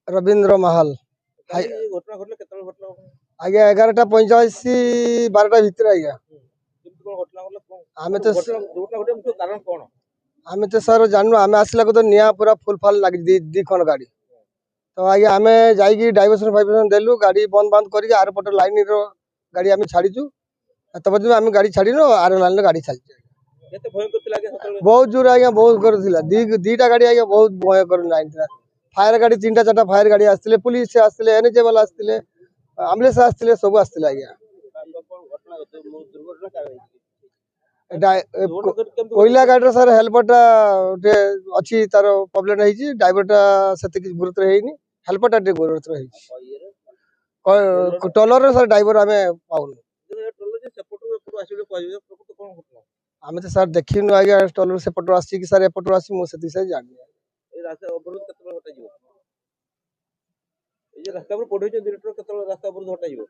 रवींद्र महल କାଲି ଘଟଣା ଘଟିଲା କେତେବେଳେ ଘଟଣା ଘଟିଲା? आज्ञा 11:45 12टा भितर आज्ञा କେମିତି କଣ ଘଟଣା ଘଟିଲା କଣ? आमे तो ଘଟଣା ଦୁର୍ଘଟଣା ଘଟିବା ମୁଖ୍ୟ କାରଣ କଣ? आमे तो सर जानू आमे आसला को तो निया पूरा फुल फाल लगी दी खन गाड़ी तो आज्ञा आमे जाइकी डाइवर्सन फाइवर्सन देलु गाड़ी बंद बंद करके आर पट लाइन रो गाड़ी आमे छाड़ीचु तब आमे गाड़ी छाड़ीनो आर लाइन रो गाड़ी छाड़ी କେତେ ଭୟଙ୍କର ଥିଲା ଆଜ୍ଞା ସେତେବେଳେ? बहुत जोर आज्ञा बहुत कर थिला दीटा गाड़ी आज्ञा बहुत भयंकर लाइन था फायर गाड़ी 3टा 4टा फायर गाड़ी आसले पुलिस से आसले एनएचए वाला आसले एम्बुलेंस आसले सब आसले आज्ञा ଘଟଣା ଦୁର୍ଘଟଣା କାରଣ ହେଇଛି? कोईला गाड़ी सर हेल्परटा गोटे अच्छी तार प्रोब्लेम है ड्राइवरटा से गुरुतर है हेल्परटा गुरुतर है टलर सर ड्राइवर आम पाऊन आम तो सर देखनु आज्ञा टलर सेपटू आसी कि सर एपटू आसी मुझे जानी ରାସ୍ତା ଅବରୋଧ କେତେବେଳେ ହଟାଯିବ? ଏଇ ଯେ ରାସ୍ତା ଉପରେ ପଡିଛି ରାସ୍ତା ଅବରୋଧ ହଟାଯିବ?